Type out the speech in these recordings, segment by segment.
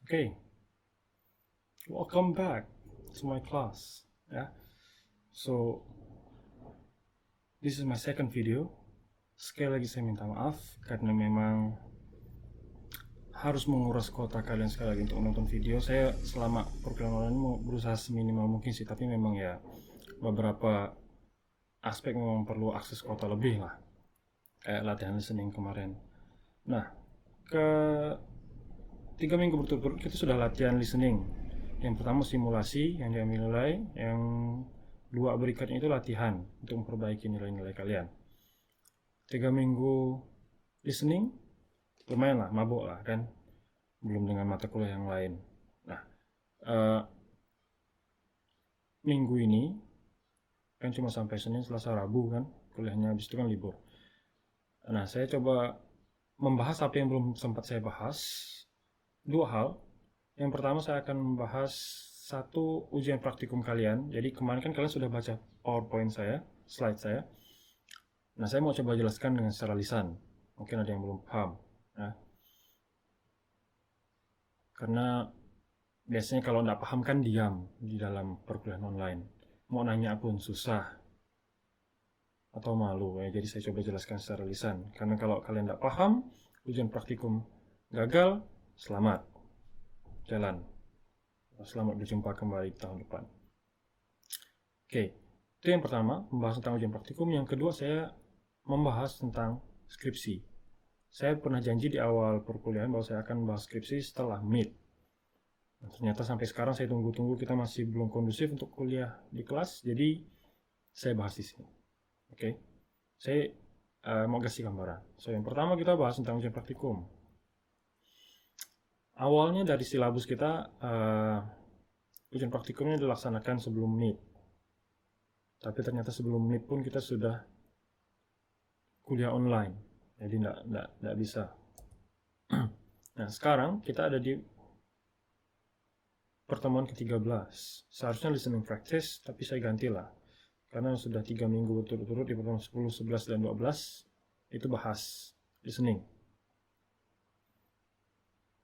Okay, welcome back to my class. Yeah, so this is my second video. Sekali lagi saya minta maaf karena memang harus menguras kuota kalian sekali lagi untuk menonton video. Saya selama program ini mau berusaha seminimal mungkin sih, tapi memang ya beberapa aspek memang perlu akses kuota lebih lah. Kayak latihan listening kemarin. Nah, ke 3 minggu berturut-turut kita sudah latihan listening. Yang pertama simulasi yang diambil nilai, yang dua berikutnya itu latihan untuk memperbaiki nilai-nilai kalian. 3 minggu listening lumayan lah, mabuk lah kan, belum dengan mata kuliah yang lain. Nah, minggu ini kan cuma sampai Senin, Selasa, Rabu kan kuliahnya, habis itu kan libur. Nah, saya coba membahas apa yang belum sempat saya bahas. Dua hal. Yang pertama saya akan membahas satu ujian praktikum kalian. Jadi kemarin kan kalian sudah baca PowerPoint saya, slide saya. Nah, saya mau coba jelaskan dengan secara lisan. Mungkin ada yang belum paham. Nah, karena biasanya kalau nggak paham kan diam di dalam perkuliahan online. Mau nanya pun susah atau malu. Ya. Jadi saya coba jelaskan secara lisan. Karena kalau kalian nggak paham, ujian praktikum gagal, selamat. Jalan. Selamat berjumpa kembali tahun depan. Oke, itu yang pertama, membahas tentang ujian praktikum. Yang kedua, saya membahas tentang skripsi. Saya pernah janji di awal perkuliahan bahwa saya akan membahas skripsi setelah mid. Nah, ternyata sampai sekarang saya tunggu-tunggu, kita masih belum kondusif untuk kuliah di kelas, jadi saya bahas di sini. Oke, saya mau kasih gambaran. So, yang pertama kita bahas tentang ujian praktikum. Awalnya dari silabus kita, ujian praktikumnya dilaksanakan sebelum mid. Tapi ternyata sebelum mid pun kita sudah kuliah online. Jadi nggak bisa. Nah, sekarang kita ada di pertemuan ke-13. Seharusnya listening practice, tapi saya gantilah. Karena sudah 3 minggu berturut-turut di pertemuan 10, 11, dan 12, itu bahas listening.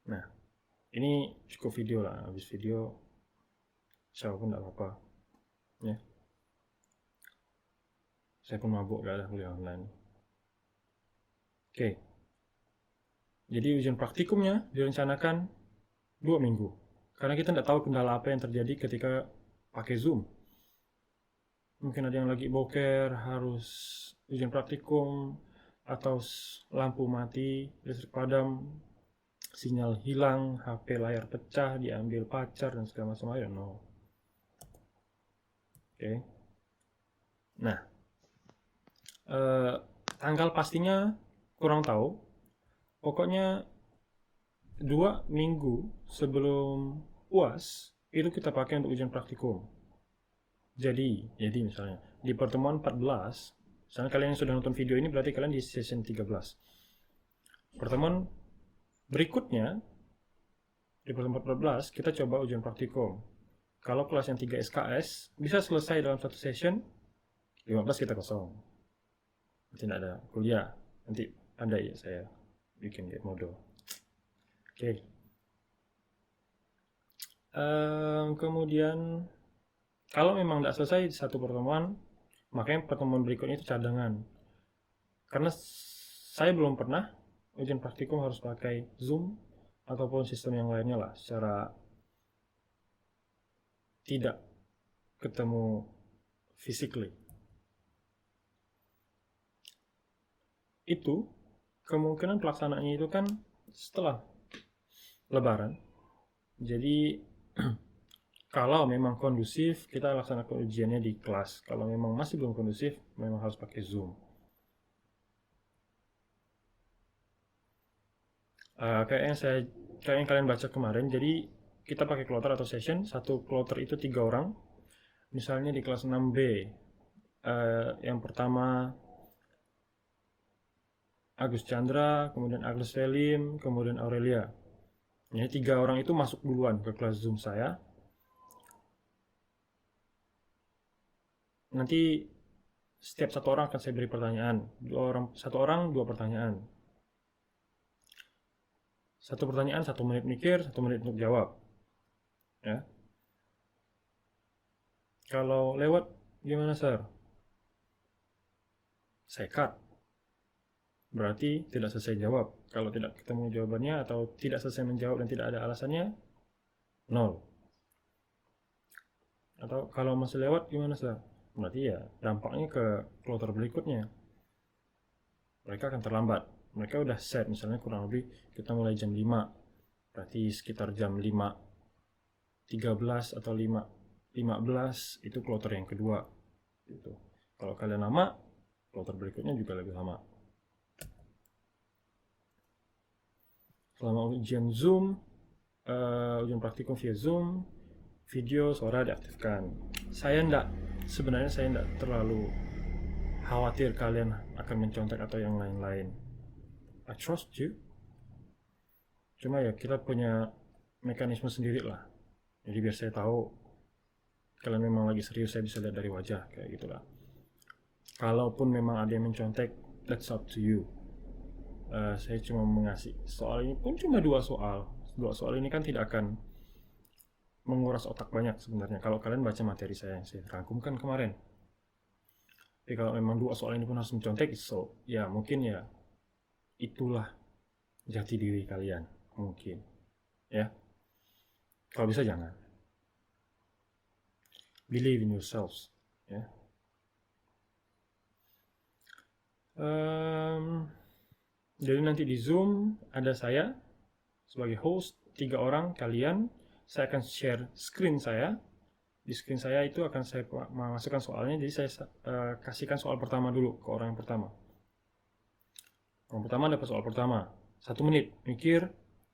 Nah, ini cukup video lah. Habis video, siapapun nggak apa-apa. Ya. Saya pun mabuk gak ada kuliah online. Oke. Jadi ujian praktikumnya direncanakan 2 minggu. Karena kita nggak tahu kendala apa yang terjadi ketika pakai Zoom. Mungkin ada yang lagi boker, harus ujian praktikum, atau lampu mati, listrik padam, sinyal hilang, HP layar pecah, diambil pacar, dan segala macam. I don't know. Oke. Nah, tanggal pastinya kurang tahu. Pokoknya 2 minggu sebelum UAS itu kita pakai untuk ujian praktikum. Jadi misalnya di pertemuan 14, misalnya kalian yang sudah nonton video ini berarti kalian di session 13. Pertemuan berikutnya di pertemuan 14 kita coba ujian praktikum. Kalau kelas yang 3 SKS bisa selesai dalam satu session, 15 kita kosong. Nanti tidak ada kuliah. Nanti pandai ya saya bikin game model. Oke. Kemudian kalau memang tidak selesai di satu pertemuan, makanya pertemuan berikutnya itu cadangan. Karena saya belum pernah ujian praktikum harus pakai Zoom ataupun sistem yang lainnya lah, secara tidak ketemu physically. Itu kemungkinan pelaksanaannya itu kan setelah Lebaran. Jadi kalau memang kondusif, kita laksanakan ujiannya di kelas. Kalau memang masih belum kondusif, memang harus pakai Zoom. Kayak yang kalian baca kemarin, jadi kita pakai kloter atau session. Satu kloter itu 3 orang. Misalnya di kelas 6B, yang pertama Agus Chandra, kemudian Agnes Selim, kemudian Aurelia. Jadi 3 orang itu masuk duluan ke kelas Zoom saya. Nanti setiap satu orang akan saya beri pertanyaan. Satu orang 2 pertanyaan. Satu pertanyaan 1 menit mikir, 1 menit untuk jawab. Ya. Kalau lewat gimana, Sir? Saya cut. Berarti tidak selesai jawab. Kalau tidak ketemu jawabannya atau tidak selesai menjawab dan tidak ada alasannya, 0. Atau kalau masih lewat gimana, Sir? Berarti ya dampaknya ke kloter berikutnya. Mereka akan terlambat. Mereka udah set, misalnya kurang lebih kita mulai jam 5. Berarti sekitar jam 5.13 atau 5.15 itu kloter yang kedua. Gitu. Kalau kalian lama, kloter berikutnya juga lebih lama. Selama ujian Zoom, ujian praktikum via Zoom, video suara diaktifkan. Sebenarnya saya enggak terlalu khawatir kalian akan mencontek atau yang lain-lain. I trust you. Cuma ya kita punya mekanisme sendiri lah. Jadi biar saya tahu kalian memang lagi serius, saya bisa lihat dari wajah kayak gitulah. Kalaupun memang ada yang mencontek, that's up to you. Saya cuma mengasih soal ini pun cuma 2 soal. 2 soal ini kan tidak akan menguras otak banyak sebenarnya kalau kalian baca materi saya yang saya rangkumkan kemarin. Tapi kalau memang 2 soal ini pun harus mencontek, so ya mungkin ya itulah jati diri kalian mungkin ya. Kalau bisa jangan. Believe in yourselves ya. Jadi nanti di Zoom ada saya sebagai host, 3 orang kalian. Saya akan share screen saya. Di screen saya itu akan saya masukkan soalnya. Jadi saya kasihkan soal pertama dulu ke orang yang pertama. Orang pertama dapat soal pertama. 1 menit mikir,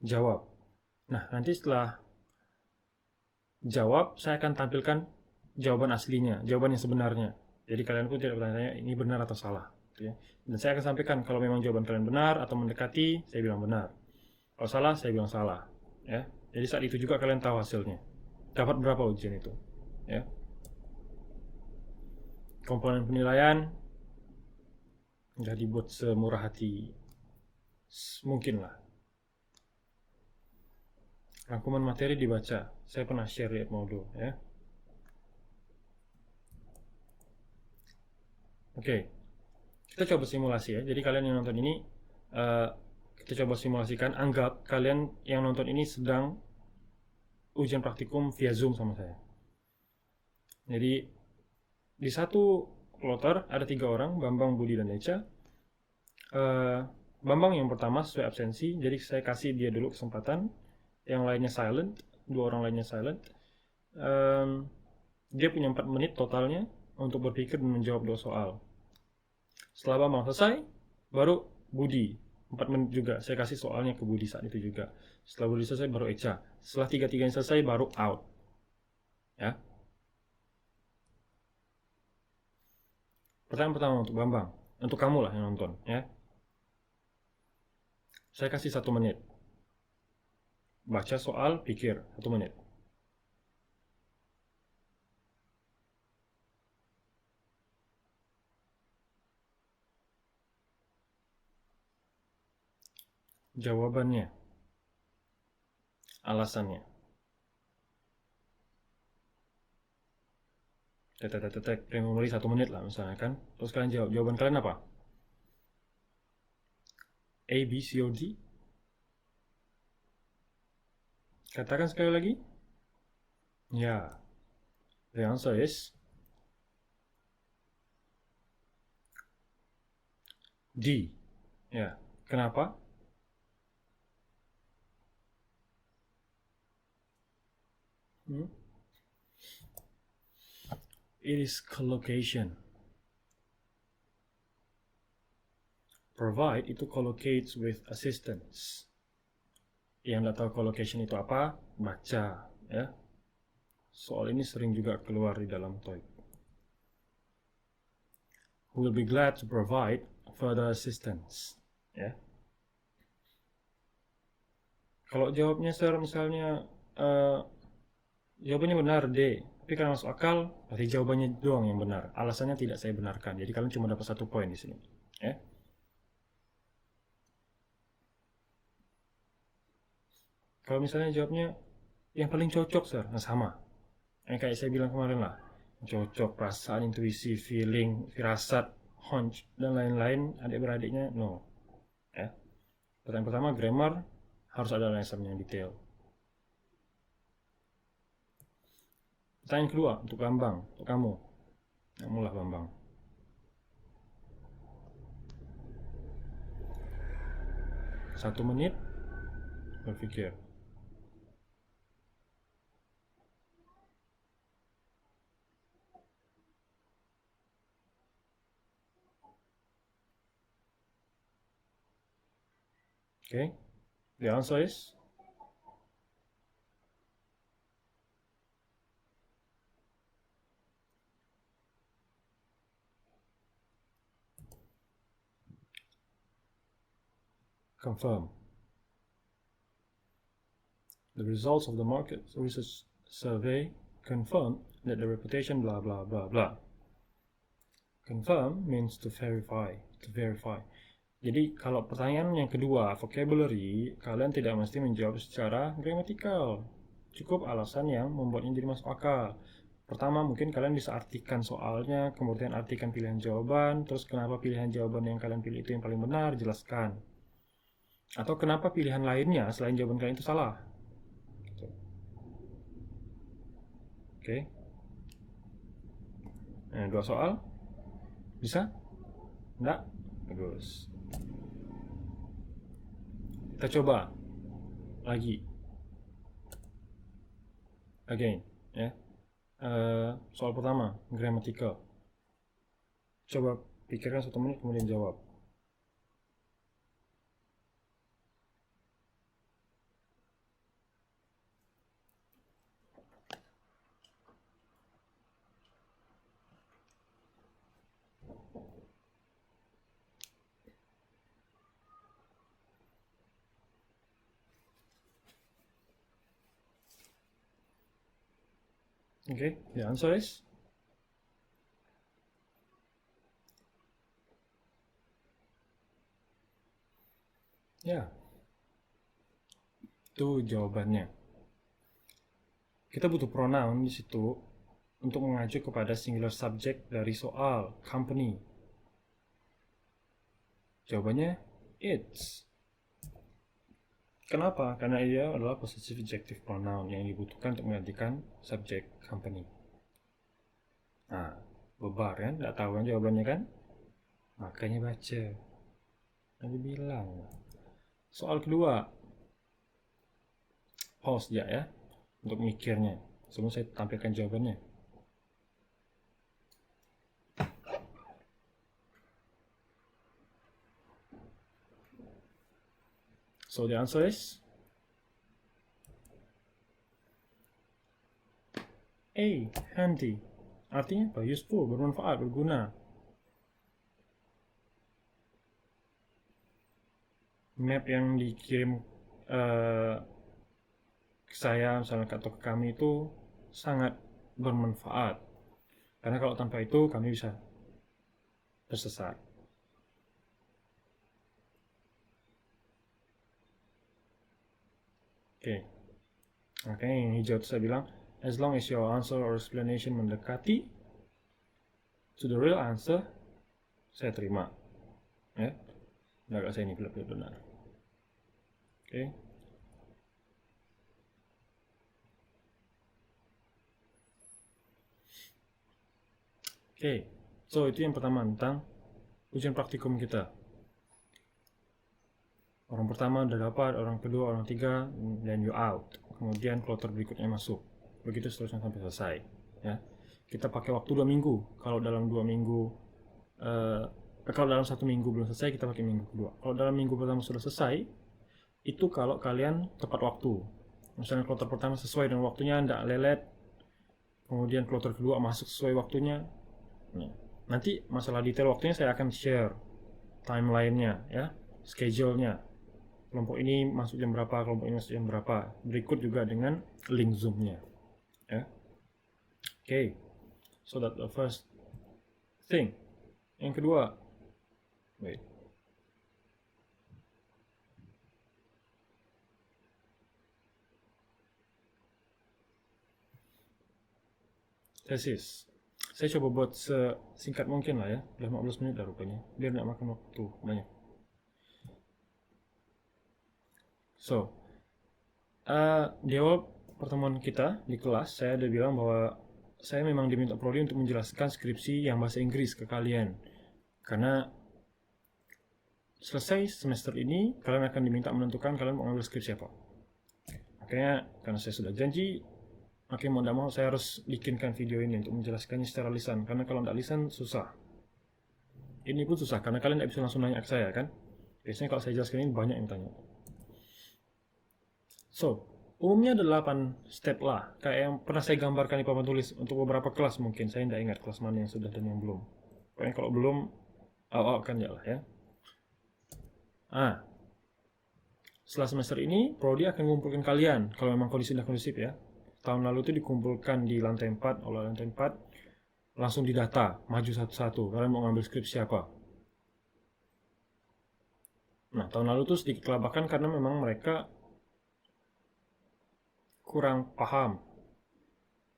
jawab. Nah, nanti setelah jawab, saya akan tampilkan jawaban aslinya, jawaban yang sebenarnya. Jadi kalian pun tidak bertanya ini benar atau salah. Ya. Dan saya akan sampaikan kalau memang jawaban kalian benar atau mendekati, saya bilang benar. Kalau salah, saya bilang salah. Ya. Jadi saat itu juga kalian tahu hasilnya. Dapat berapa ujian itu. Ya. Komponen penilaian nggak dibuat semurah hati mungkin lah. Rangkuman materi dibaca. Saya pernah share di Edmodo ya. Oke. Kita coba simulasi ya. Jadi kalian yang nonton ini kita coba simulasikan. Anggap kalian yang nonton ini sedang ujian praktikum via Zoom sama saya. Jadi di satu kloter ada 3 orang, Bambang, Budi, dan Echa. Bambang yang pertama sesuai absensi, jadi saya kasih dia dulu kesempatan. Yang lainnya silent, 2 orang lainnya silent. Dia punya 4 menit totalnya untuk berpikir dan menjawab 2 soal. Setelah Bambang selesai, baru Budi 4 menit juga. Saya kasih soalnya ke Budi saat itu juga. Setelah Budi selesai, baru Echa. Setelah 3-3 yang selesai, baru out. Ya. Pertanyaan pertama untuk Bambang, untuk kamu lah yang nonton ya. Saya kasih 1 menit. Baca soal, pikir 1 menit. Jawabannya, alasannya. Tetek, memori 1 menit lah misalnya kan. Terus kalian jawab, jawaban kalian apa? A, B, C, or D? Katakan sekali lagi. Ya, the answer is D. Ya, kenapa? It is collocation. Provide itu collocates with assistance. Yang nggak tahu collocation itu apa, baca ya. Soal ini sering juga keluar di dalam TOEIC. Who will be glad to provide further assistance ya. Kalau jawabnya Sir misalnya jawabannya benar D, tapi karena masuk akal, berarti jawabannya doang yang benar. Alasannya tidak saya benarkan. Jadi kalian cuma dapat 1 poin di sini. Ya. Kalau misalnya jawabnya yang paling cocok, sir, nah sama. Kayak saya bilang kemarin lah, cocok, perasaan, intuisi, feeling, firasat, hunch, dan lain-lain, adik-beradiknya, no. Ya. Pertanyaan pertama, grammar, harus ada alasan yang detail. Pertanyaan kedua, untuk Bambang, untuk kamu. Kamulah Bambang. Satu menit, berpikir. Okay, the answer is confirm. The results of the market research survey confirm that the reputation blah blah blah blah. Confirm means to verify, to verify. Jadi kalau pertanyaan yang kedua, vocabulary, kalian tidak mesti menjawab secara gramatikal. Cukup alasan yang membuatnya jadi masuk akal. Pertama, mungkin kalian bisa artikan soalnya, kemudian artikan pilihan jawaban, terus kenapa pilihan jawaban yang kalian pilih itu yang paling benar, jelaskan. Atau kenapa pilihan lainnya selain jawaban kalian itu salah. Gitu. Oke. Nah, 2 soal. Bisa? Enggak? Bagus. Kita coba lagi. Again, ya. Soal pertama, grammatical. Coba pikirkan 1 menit kemudian jawab. Okay, the answer is ya. Itu jawabannya. Kita butuh pronoun di situ untuk mengacu kepada singular subject dari soal company. Jawabannya it's. Kenapa? Karena dia adalah possessive adjective pronoun yang dibutuhkan untuk menggantikan subject company. Nah, bebar kan? Nggak tahu kan jawabannya kan? Makanya baca. Nanti bilang. Soal kedua. Pause ya, untuk mikirnya. Sebelum saya tampilkan jawabannya. So the answer is A. Handy. Artinya apa? Useful, bermanfaat, berguna. Map yang dikirim ke saya misalnya atau ke kami itu sangat bermanfaat. Karena kalau tanpa itu kami bisa tersesat. Oke. Makanya yang hijau itu saya bilang, as long as your answer or explanation mendekati to the real answer, saya terima. Ya. Enggak saya ini benar. Oke. Oke. So itu yang pertama tentang ujian praktikum kita. Orang pertama udah dapat, orang kedua, orang tiga, dan you out. Kemudian kloter berikutnya masuk. Begitu seterusnya sampai selesai. Ya, kita pakai waktu 2 minggu. Kalau dalam 2 minggu, kalau dalam 1 minggu belum selesai, kita pakai minggu kedua. Kalau dalam minggu pertama sudah selesai, itu kalau kalian tepat waktu. Misalnya kloter pertama sesuai dengan waktunya, tidak lelet. Kemudian kloter kedua masuk sesuai waktunya. Nanti masalah detail waktunya saya akan share timelinenya, ya, schedule-nya. Kelompok ini masuk jam berapa, kelompok ini masuk jam berapa. Berikut juga dengan link Zoom-nya. Ya. Okay. So that the first thing. Yang kedua. Wait. tesis. Saya coba buat sesingkat mungkin lah ya. Udah 15 menit lah rupanya. Biar nggak makan waktu banyak. So, di awal pertemuan kita di kelas, saya ada bilang bahwa saya memang diminta prodi untuk menjelaskan skripsi yang bahasa Inggris ke kalian. Karena selesai semester ini, kalian akan diminta menentukan kalian mau ngambil skripsi apa. Makanya, karena saya sudah janji, makanya mau tidak mau saya harus bikinkan video ini untuk menjelaskannya secara lisan. Karena kalau tidak lisan, susah. Ini pun susah, karena kalian tidak bisa langsung nanya ke saya, kan? Biasanya kalau saya jelaskan ini, banyak yang tanya. So, umumnya ada 8 step lah. Kayak yang pernah saya gambarkan di papan tulis untuk beberapa kelas mungkin. Saya tidak ingat kelas mana yang sudah dan yang belum. Pokoknya kalau belum, kan ya lah ya. Setelah semester ini, prodi akan mengumpulkan kalian. Kalau memang kondisi sudah kondusif ya. Tahun lalu itu dikumpulkan di lantai 4, oleh lantai 4. Langsung didata, maju satu-satu. Kalian mau ngambil skripsi apa? Nah, tahun lalu tuh sedikit kelabakan karena memang mereka kurang paham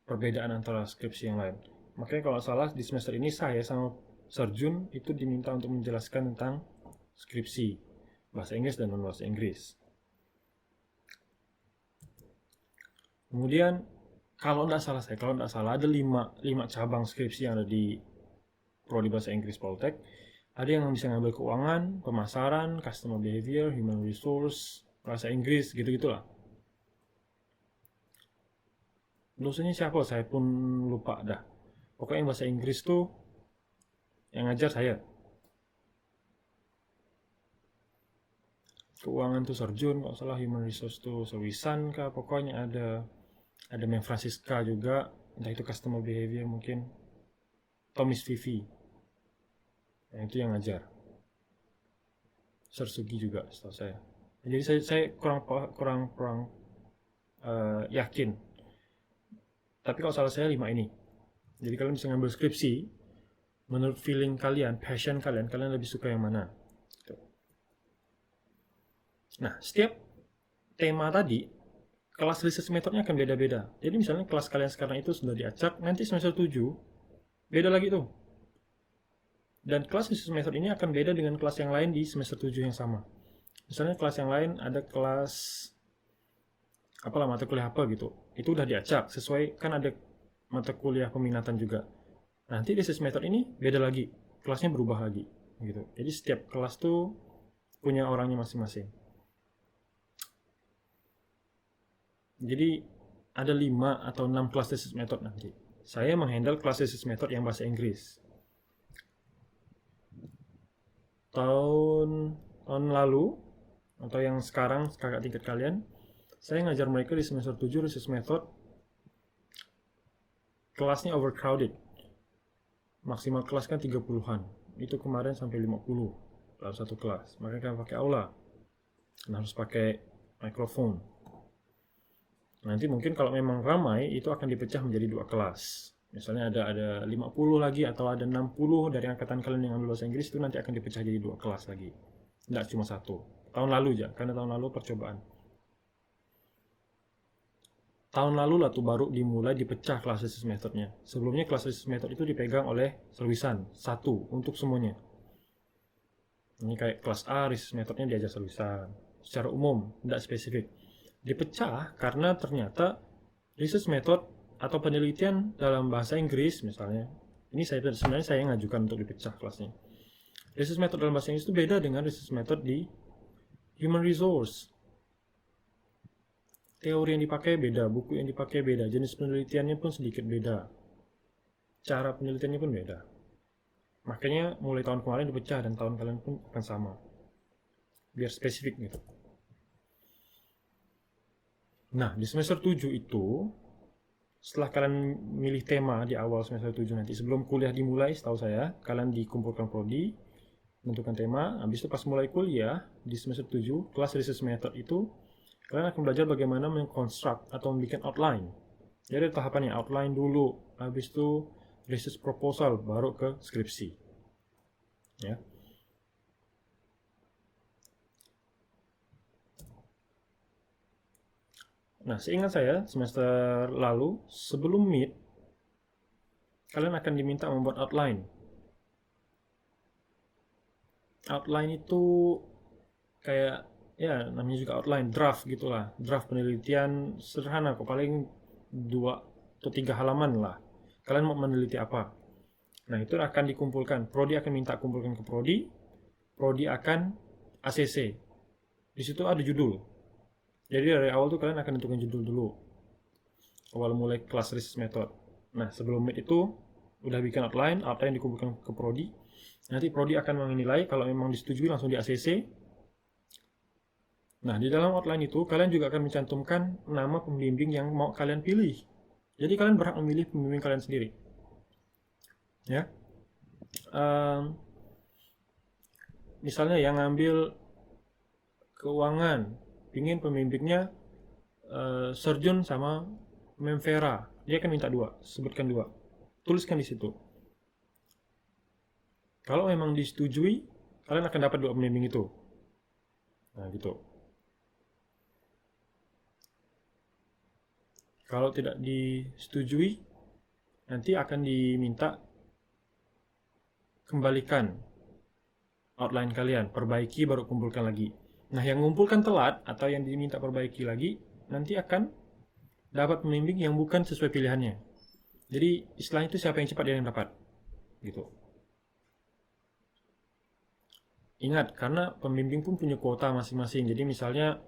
perbedaan antara skripsi yang lain. Makanya kalau salah di semester ini saya sama Serjun itu diminta untuk menjelaskan tentang skripsi bahasa Inggris dan non bahasa Inggris. Kemudian kalau tidak salah ada 5 cabang skripsi yang ada di prodi bahasa Inggris Poltek. Ada yang bisa ngambil keuangan, pemasaran, customer behavior, human resource, bahasa Inggris, gitu-gitulah. Dosennya siapa? Saya pun lupa dah. Pokoknya yang bahasa Inggris tuh yang ngajar saya. Keuangan tuh Serjun, kalau salah human resource tuh Sewisan kah, pokoknya ada Mem Francisca juga, entah itu customer behavior mungkin, atau Miss Vivi. Yang itu yang ngajar. Sersugi juga setahu saya. Jadi saya kurang yakin. Tapi kalau salah saya 5 ini. Jadi kalian bisa ngambil skripsi, menurut feeling kalian, passion kalian lebih suka yang mana. Nah, setiap tema tadi, kelas research methodnya akan beda-beda. Jadi misalnya kelas kalian sekarang itu sudah diacak, nanti semester 7, beda lagi tuh. Dan kelas research method ini akan beda dengan kelas yang lain di semester 7 yang sama. Misalnya kelas yang lain ada kelas apalah mata kuliah apa gitu. Itu udah diacak, sesuai kan ada mata kuliah peminatan juga. Nanti research method ini beda lagi, kelasnya berubah lagi gitu. Jadi setiap kelas tuh punya orangnya masing-masing. Jadi ada 5 atau 6 kelas research method nanti. Saya menghandle kelas research method yang bahasa Inggris. Tahun lalu atau yang sekarang kakak tingkat kalian, saya ngajar mereka di semester 7 research method. Kelasnya overcrowded. Maksimal kelas kan 30-an. Itu kemarin sampai 50 dalam satu kelas. Makanya kan pakai aula. Dan harus pakai mikrofon. Nanti mungkin kalau memang ramai, itu akan dipecah menjadi 2 kelas. Misalnya ada 50 lagi atau ada 60 dari angkatan kalian yang ambil bahasa Inggris, itu nanti akan dipecah jadi 2 kelas lagi. Tidak cuma 1. Tahun lalu aja, karena tahun lalu percobaan. Tahun lalu lah tuh baru dimulai dipecah kelas research methodnya. Sebelumnya kelas research method itu dipegang oleh Serwisan, 1 untuk semuanya. Ini kayak kelas A research methodnya diajar Serwisan. Secara umum, tidak spesifik. Dipecah karena ternyata research method atau penelitian dalam bahasa Inggris misalnya, ini sebenarnya saya ngajukan untuk dipecah kelasnya. Research method dalam bahasa Inggris itu beda dengan research method di human resource. Teori yang dipakai beda, buku yang dipakai beda, jenis penelitiannya pun sedikit beda. Cara penelitiannya pun beda. Makanya mulai tahun kemarin dipecah dan tahun kalian pun akan sama. Biar spesifik gitu. Nah, di semester 7 itu, setelah kalian milih tema di awal semester 7 nanti, sebelum kuliah dimulai, setahu saya, kalian dikumpulkan prodi, menentukan tema, habis itu pas mulai kuliah, di semester 7, kelas research method itu, kalian akan belajar bagaimana mengkonstruk atau membuat outline. Jadi tahapannya outline dulu, habis itu research proposal, baru ke skripsi. Ya. Nah, seingat saya semester lalu sebelum mid kalian akan diminta membuat outline. Outline itu kayak, ya namanya juga outline, draft gitulah, draft penelitian sederhana kok, paling 2 atau 3 halaman lah. Kalian mau meneliti apa? Nah, itu akan dikumpulkan. Prodi akan minta kumpulkan ke Prodi. Prodi akan ACC. Di situ ada judul. Jadi dari awal tuh kalian akan tentukan judul dulu. Awal mulai kelas research method. Nah, sebelum meet itu udah bikin outline, outline dikumpulkan ke Prodi. Nanti Prodi akan menilai, kalau memang disetujui langsung di ACC. Nah, di dalam outline itu kalian juga akan mencantumkan nama pembimbing yang mau kalian pilih. Jadi kalian berhak memilih pembimbing kalian sendiri. Ya. Misalnya yang ngambil keuangan, pingin pembimbingnya Surgeon sama Memvera, dia akan minta 2, sebutkan 2, tuliskan di situ. Kalau memang disetujui, kalian akan dapat 2 pembimbing itu. Nah, gitu. Kalau tidak disetujui, nanti akan diminta kembalikan outline kalian, perbaiki baru kumpulkan lagi. Nah, yang mengumpulkan telat atau yang diminta perbaiki lagi, nanti akan dapat pembimbing yang bukan sesuai pilihannya. Jadi istilahnya itu siapa yang cepat dia yang dapat, gitu. Ingat, karena pembimbing pun punya kuota masing-masing. Jadi misalnya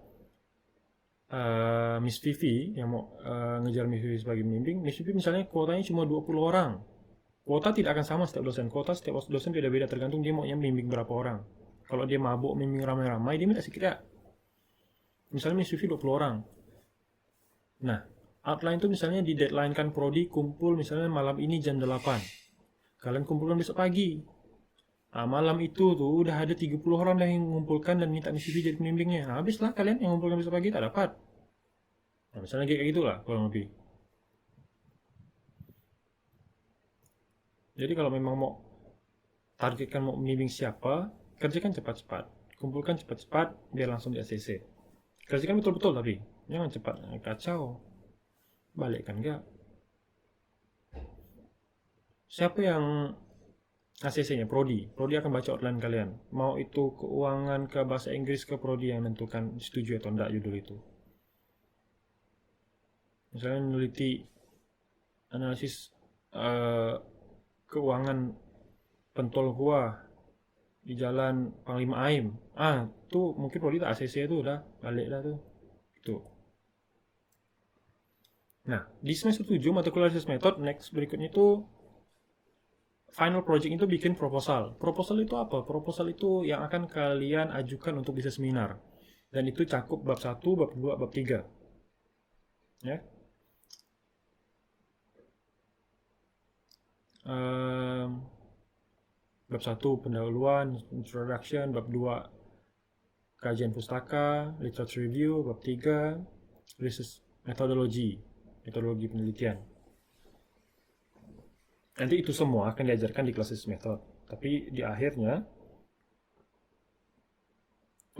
Miss Vivi yang mau ngejar Miss Vivi sebagai pembimbing, Miss Vivi misalnya kuotanya cuma 20 orang. Kuota tidak akan sama setiap dosen. Kuota setiap dosen beda-beda, tergantung dia mau yang membimbing berapa orang. Kalau dia mabuk membimbing ramai-ramai, dia minta sedikit ya. Misalnya Miss Vivi 20 orang. Nah, outline itu misalnya di deadline kan prodi kumpul misalnya malam ini jam 8. Kalian kumpulkan besok pagi. Nah, malam itu tuh udah ada 30 orang yang mengumpulkan dan minta Miss Vivi jadi pembimbingnya. Nah, habislah kalian yang mengumpulkan besok pagi tak dapat. Nah, misalnya kayak gitulah kurang lebih. Jadi kalau memang mau targetkan mau membimbing siapa, kerjakan cepat-cepat. Kumpulkan cepat-cepat biar langsung di ACC. Kerjakan betul-betul tapi jangan cepat kacau. Balik kan enggak. Siapa yang ACC-nya? Prodi. Prodi akan baca outline kalian. Mau itu keuangan ke bahasa Inggris ke Prodi yang menentukan setuju atau enggak judul itu. Misalnya meneliti analisis keuangan pentol kuah di jalan Panglima Aim. Tuh mungkin Prodi tak ACC itu udah balik dah tuh. Gitu. Nah, di semester 7 mata kuliah research method next berikutnya itu final project itu bikin proposal. Proposal itu apa? Proposal itu yang akan kalian ajukan untuk bisa seminar. Dan itu cakup bab 1, bab 2, bab 3. Ya. Bab 1 pendahuluan, introduction, bab 2 kajian pustaka, literature review, bab 3 research methodology penelitian. Nanti itu semua akan diajarkan di kelas research method. Tapi di akhirnya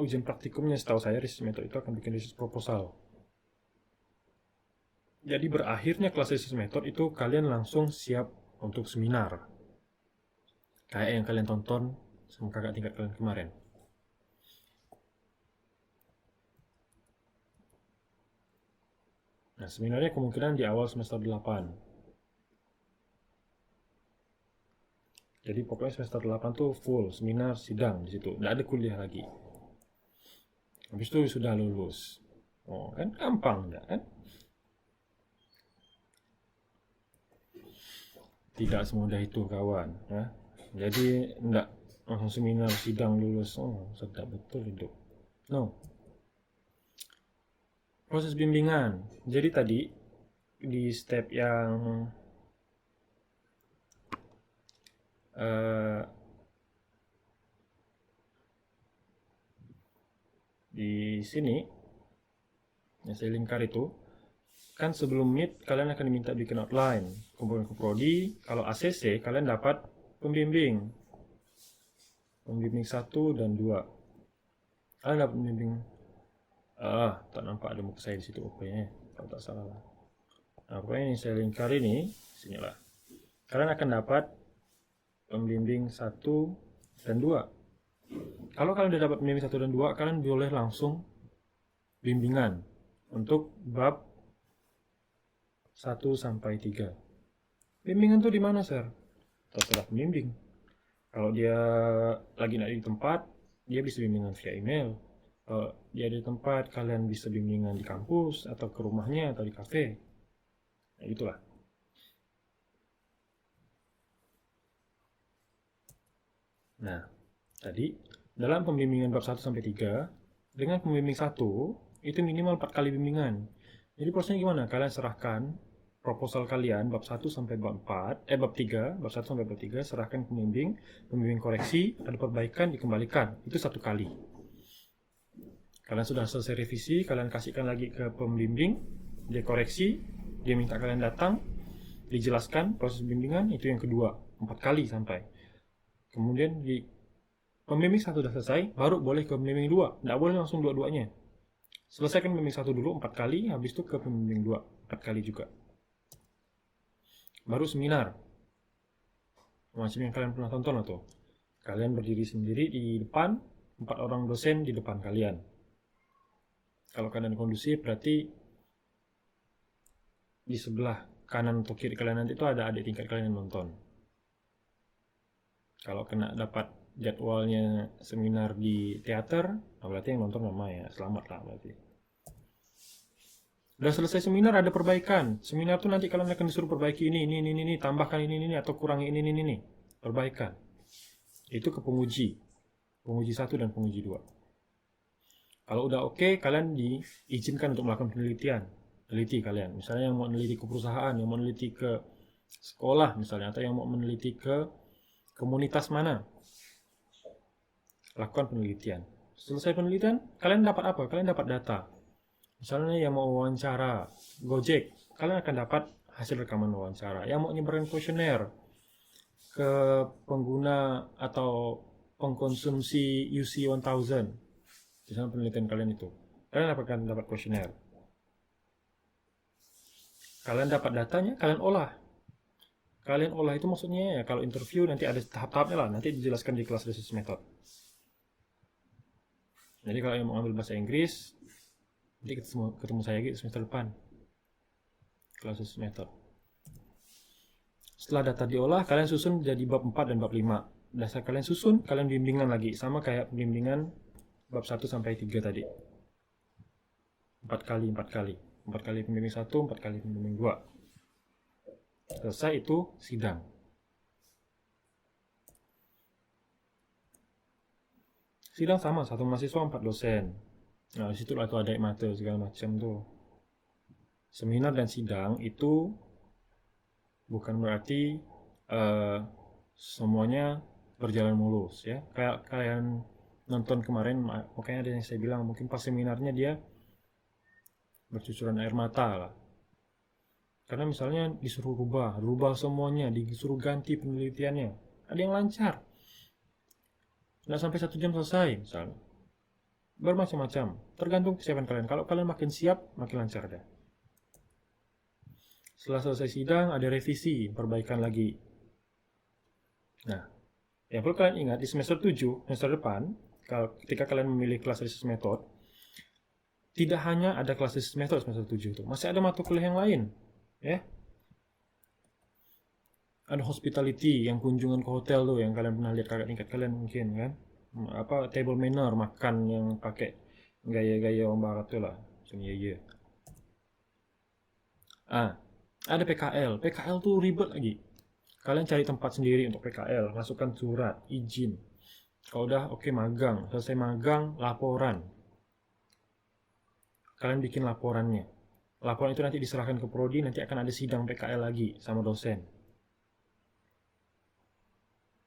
ujian praktikumnya setahu saya research method itu akan bikin research proposal. Jadi berakhirnya kelas research method itu kalian langsung siap untuk seminar. Kayak yang kalian tonton sama kakak tingkat kalian kemarin. Nah, seminarnya kemungkinan di awal semester 8. Jadi pokoknya semester 8 tuh full seminar, sidang di situ. Nggak ada kuliah lagi. Habis itu sudah lulus. Oh, kan gampang enggak kan? Tidak semudah itu kawan, ya. Jadi enggak langsung seminar, sidang, lulus. Oh, sedap betul hidup. No. Proses bimbingan. Jadi tadi di step yang di sini yang saya lingkar itu kan sebelum meet kalian akan diminta bikin outline, kumpulkan ke prodi. Kalau ACC kalian dapat pembimbing 1 dan 2. Kalian dapat pembimbing tak nampak ada muka saya di situ pokoknya kalau tak salah lah. Nah, pokoknya yang saya lingkar ini sinilah. kalian akan dapat pembimbing 1 dan 2. Kalau kalian udah dapat pembimbing 1 dan 2, kalian boleh langsung bimbingan untuk bab 1 sampai 3. Bimbingan tuh di mana, Sir? Terserah pembimbing. Kalau dia lagi nggak di tempat, dia bisa bimbingan via email. Kalau dia di tempat, kalian bisa bimbingan di kampus, atau ke rumahnya, atau di kafe. Nah, itulah. Nah, tadi dalam pembimbingan bab 1 sampai 3, dengan pembimbing 1, itu minimal 4 kali bimbingan. Jadi prosesnya gimana? Kalian serahkan proposal kalian bab 1 sampai bab 4, bab 3, bab 1 sampai bab 3, serahkan pembimbing, pembimbing koreksi, ada perbaikan, dikembalikan. Itu 1 kali. Kalian sudah selesai revisi, kalian kasihkan lagi ke pembimbing, dia koreksi, dia minta kalian datang, dijelaskan proses bimbingan, itu yang kedua, 4 kali sampai. Kemudian di pembimbing 1 sudah selesai, baru boleh ke pembimbing 2. Tidak boleh langsung dua-duanya. Selesaikan pembimbing 1 dulu 4 kali, habis itu ke pembimbing 2 4 kali juga. Baru seminar. Macam yang kalian pernah tonton atau kalian berdiri sendiri di depan, 4 orang dosen di depan kalian. Kalau kalian kondusif berarti di sebelah kanan atau kiri kalian nanti itu ada adik tingkat kalian yang nonton. Kalau kena dapat jadwalnya seminar di teater, berarti yang nonton mama ya, selamat lah berarti. Udah selesai seminar, ada perbaikan. Seminar tuh nanti kalian akan disuruh perbaiki ini, tambahkan ini, atau kurangi ini. Perbaikan. Itu ke penguji. Penguji 1 dan penguji 2. Kalau udah oke, kalian diizinkan untuk melakukan penelitian. Teliti kalian. Misalnya yang mau meneliti ke perusahaan, yang mau meneliti ke sekolah misalnya, atau yang mau meneliti ke komunitas mana. Lakukan penelitian. Selesai penelitian, kalian dapat apa? Kalian dapat data. Misalnya yang mau wawancara Gojek, kalian akan dapat hasil rekaman wawancara. Yang mau nyebarin kuesioner ke pengguna atau pengkonsumsi UC 1000, misalnya penelitian kalian itu, kalian akan dapat kuesioner. Kalian dapat datanya, kalian olah. Kalian olah itu maksudnya ya, kalau interview nanti ada tahap-tahapnya lah, nanti dijelaskan di kelas research method. Jadi kalau yang mau ambil bahasa Inggris, nanti ketemu saya lagi semester depan. Kelas research method. Setelah data diolah, kalian susun jadi bab 4 dan bab 5. Dasar kalian susun, kalian bimbingan lagi. Sama kayak bimbingan bab 1 sampai 3 tadi. 4 kali. 4 kali pembimbing 1, 4 kali pembimbing 2. Selesai itu sidang. Sidang sama, 1 mahasiswa 4 dosen. Nah, disitulah itu ada materi segala macam tuh. Seminar dan sidang itu bukan berarti semuanya berjalan mulus ya. Kayak kalian nonton kemarin, makanya ada yang saya bilang mungkin pas seminarnya dia bercucuran air mata lah. Karena misalnya disuruh rubah semuanya, disuruh ganti penelitiannya. Ada yang lancar. Nggak sampai 1 jam selesai misalnya. Bermacam-macam. Tergantung kesiapan kalian. Kalau kalian makin siap, makin lancar deh. Setelah selesai sidang, ada revisi, perbaikan lagi. Nah, yang perlu kalian ingat, di semester 7, semester depan, ketika kalian memilih kelas research method, tidak hanya ada kelas research method semester 7 itu, masih ada mata kuliah yang lain. Ya, ada hospitality, yang kunjungan ke hotel tuh, yang kalian pernah lihat kakak tingkat kalian mungkin kan, apa table manner, makan yang pakai gaya-gaya orang barat tuh lah, macam iya. Ada PKL tuh ribet lagi. Kalian cari tempat sendiri untuk PKL, masukkan surat izin. Kalau udah oke, magang, selesai magang, laporan. Kalian bikin laporannya. Laporan itu nanti diserahkan ke prodi, nanti akan ada sidang PKL lagi sama dosen.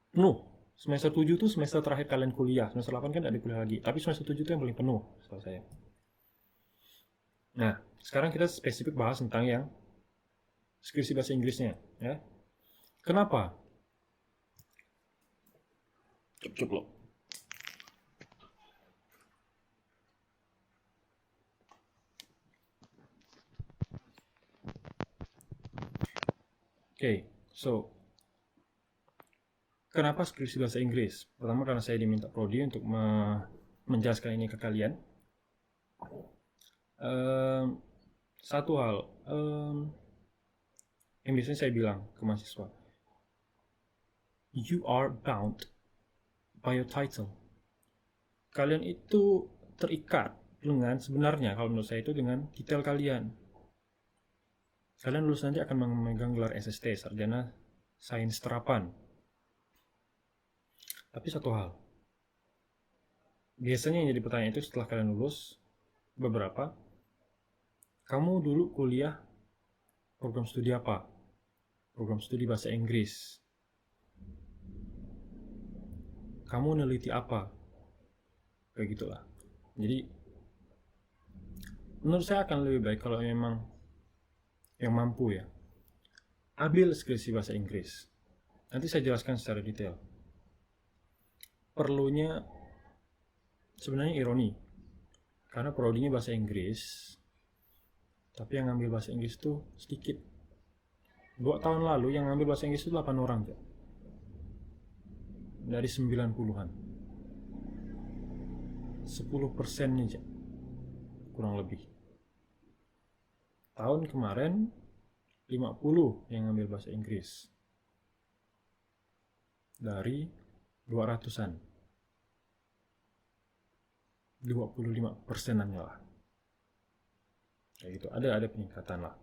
Penuh. Semester 7 itu semester terakhir kalian kuliah. Semester 8 kan ada kuliah lagi. Tapi semester 7 itu yang paling penuh, setahu saya. Nah, sekarang kita spesifik bahas tentang yang skripsi bahasa Inggrisnya. Ya. Kenapa? Cukup loh. Okay, so Kenapa skripsi bahasa Inggris? Pertama karena saya diminta prodi untuk menjelaskan ini ke kalian. Satu hal yang biasanya saya bilang ke mahasiswa, you are bound by your title. Kalian itu terikat dengan, sebenarnya kalau menurut saya itu dengan titel kalian. Kalian lulus nanti akan memegang gelar SST, Sarjana Sains Terapan. Tapi satu hal, biasanya yang jadi pertanyaan itu setelah kalian lulus, beberapa, kamu dulu kuliah program studi apa? Program studi bahasa Inggris. Kamu neliti apa? Kayak gitulah. Jadi, menurut saya akan lebih baik kalau memang yang mampu ya, ambil skripsi bahasa Inggris. Nanti saya jelaskan secara detail. Perlunya sebenarnya ironi, karena prodinya bahasa Inggris, tapi yang ngambil bahasa Inggris itu sedikit. 2 tahun lalu yang ngambil bahasa Inggris itu 8 orang, ya. Dari 90-an. 10%-nya, ya. Kurang lebih. Tahun kemarin 50 yang ngambil bahasa Inggris. Dari 200-an. 25%-annya lah. Kayak gitu, ada peningkatan lah.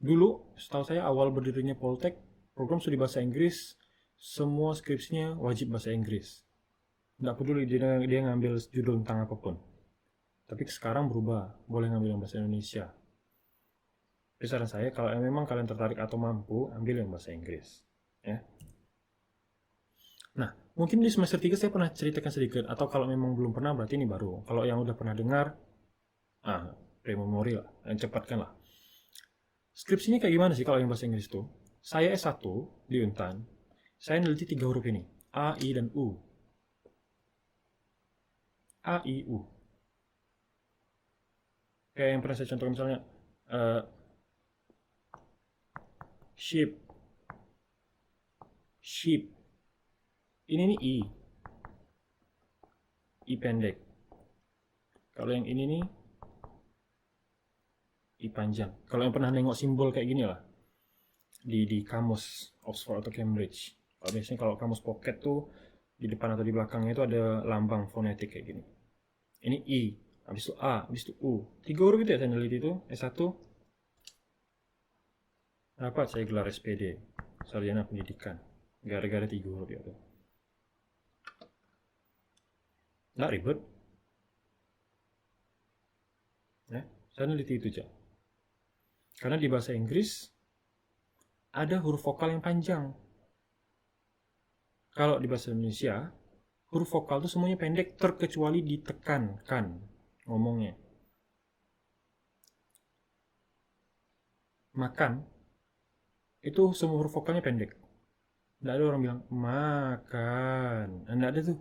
Dulu, setahu saya awal berdirinya Poltek, program studi bahasa Inggris, semua skripsinya wajib bahasa Inggris. Nggak peduli dia ngambil judul tentang apapun. Tapi sekarang berubah, boleh ngambil yang bahasa Indonesia. Jadi saran saya, kalau memang kalian tertarik atau mampu, ambil yang bahasa Inggris. Ya. Nah, mungkin di semester 3 saya pernah ceritakan sedikit, atau kalau memang belum pernah berarti ini baru. Kalau yang udah pernah dengar, pre-memori lah, cepatkan lah. Skripsinya kayak gimana sih kalau yang bahasa Inggris tuh? Saya S1 di Untan, saya neliti 3 huruf ini, A, I, dan U. A, I, U. Kayak yang pernah saya contohkan misalnya, sheep. Ini nih I. I pendek. Kalau yang ini nih I panjang. Kalau yang pernah nengok simbol kayak gini lah di kamus Oxford atau Cambridge. Biasanya kalau kamus pocket tuh di depan atau di belakangnya itu ada lambang fonetik kayak gini. Ini I, habis itu A, habis itu U. 3 huruf gitu ya saya neliti itu. S1 dapat saya gelar SPD, Sarjana Pendidikan. Gara-gara 3 huruf ya tuh. Nggak ribet. Ya, saya neliti itu aja. Karena di bahasa Inggris ada huruf vokal yang panjang. Kalau di bahasa Indonesia, huruf vokal itu semuanya pendek terkecuali ditekankan ngomongnya. Makan, itu semua huruf vokalnya pendek. Nggak ada orang bilang makan. Nggak ada tuh.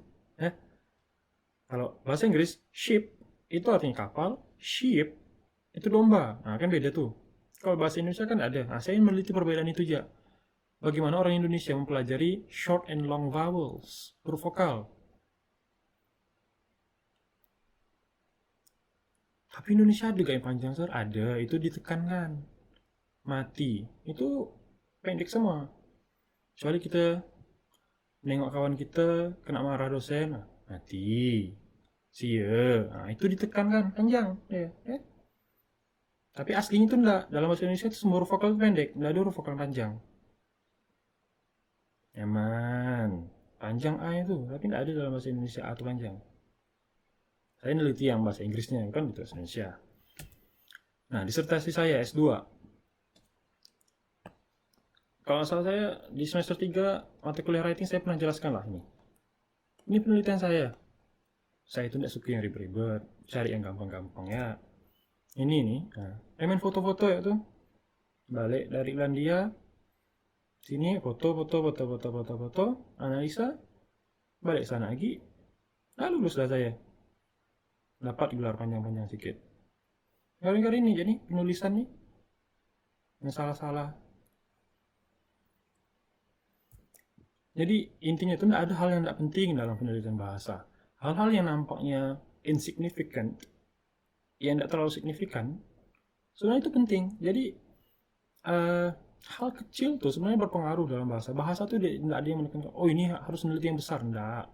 Kalau bahasa Inggris, sheep itu artinya kapal, sheep itu domba. Nah, kan beda tuh. Kalau bahasa Indonesia kan ada. Nah, saya meneliti perbedaan itu aja. Bagaimana orang Indonesia mempelajari short and long vowels, huruf vokal. Tapi Indonesia ada gak yang panjang, Sir? Ada, itu ditekankan. Mati, itu pendek semua. Kecuali kita nengok kawan kita kena marah dosen, mati. Sia, nah, itu ditekankan panjang. Ya. Tapi aslinya itu enggak. Dalam bahasa Indonesia itu semua huruf vokal itu pendek, enggak ada huruf vokal panjang. Nyaman. Panjang A itu, tapi enggak ada dalam bahasa Indonesia A itu panjang. Saya neliti yang bahasa Inggrisnya, kan di bahasa Indonesia. Nah, disertasi saya S2. Kalau salah saya di semester 3 mata kuliah writing saya pernah jelaskan lah ini. Ini penelitian saya. Saya itu tidak suka yang ribet-ribet, cari yang gampang-gampang ya. Ini nih, main foto-foto ya tuh. Balik dari Irlandia, sini foto, analisa, balik sana lagi, lalu luluslah saya. Dapat gelar panjang-panjang sedikit. Gara-gara ini jadi penulisan nih, yang salah-salah. Jadi intinya itu tidak ada hal yang tidak penting dalam penelitian bahasa. Hal-hal yang nampaknya insignificant, yang tidak terlalu signifikan, sebenarnya itu penting. Jadi eh, hal kecil tuh sebenarnya berpengaruh dalam bahasa. Bahasa tuh tidak ada yang menekankan, oh ini harus meneliti yang besar. Enggak.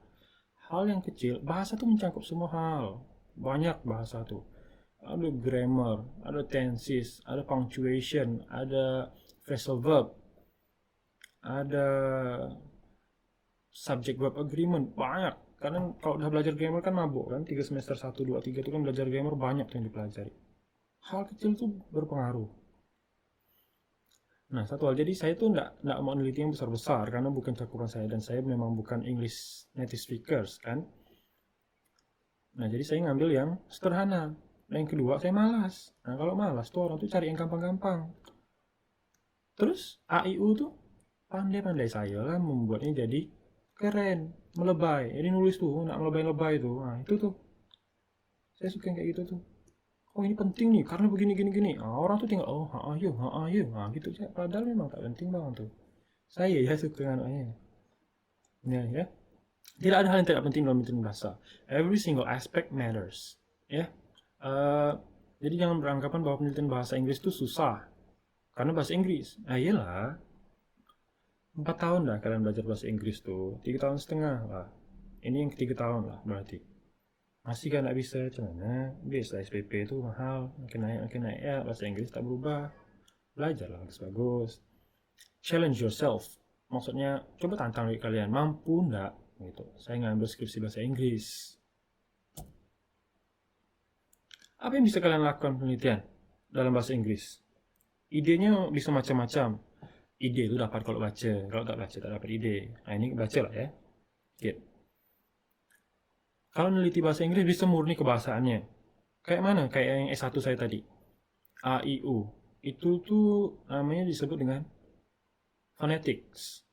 Hal yang kecil, bahasa tuh mencakup semua hal. Banyak bahasa tuh. Ada grammar, ada tenses, ada punctuation, ada phrasal verb, ada subject verb agreement, banyak. Karena kalau udah belajar grammar kan mabuk kan, 3 semester 1, 2, 3 itu kan belajar grammar banyak yang dipelajari. Hal kecil tuh berpengaruh. Nah, satu hal, jadi saya tuh nggak mau meneliti yang besar-besar karena bukan cakupan saya dan saya memang bukan English native speakers kan. Nah, jadi saya ngambil yang sederhana. Nah, yang kedua, saya malas. Nah, kalau malas tuh orang tuh cari yang gampang-gampang. Terus AIU tuh pandai-pandai saya lah membuatnya jadi keren, melebay. Jadi nulis tuh, nggak melebay-lebay tuh. Nah, itu tuh. Saya suka yang kayak gitu tuh. Oh ini penting nih karena begini gini gini. Ah, orang tuh tinggal oh ayo ayo nah gitu aja. Padahal memang tak penting banget tuh. Saya ya suka dengan ya. Tidak ada hal yang tidak penting dalam penelitian bahasa. Every single aspect matters. Ya. Eh, jadi jangan beranggapan bahwa penelitian bahasa Inggris itu susah. Karena bahasa Inggris. Ah iyalah. 4 tahun dah kalian belajar bahasa Inggris tuh. 3 tahun setengah lah. Ini yang ketiga tahun lah berarti. Masih kan nggak bisa. Cuman biasa SPP itu mahal. Makin naik ya. Bahasa Inggris tak berubah. Belajar lah bagus-bagus. Challenge yourself. Maksudnya coba tantang diri kalian. Mampu nggak? Gitu. Saya ngambil skripsi bahasa Inggris. Apa yang bisa kalian lakukan penelitian dalam bahasa Inggris? Idenya bisa macam-macam. Ide itu dapat kalau baca, kalau tak baca tak dapat ide. Nah ini baca lah ya. Oke. Kalau meneliti bahasa Inggris bisa murni kebahasaannya. Kayak mana? Kayak yang S1 saya tadi. A, I, U. Itu tuh namanya disebut dengan phonetics.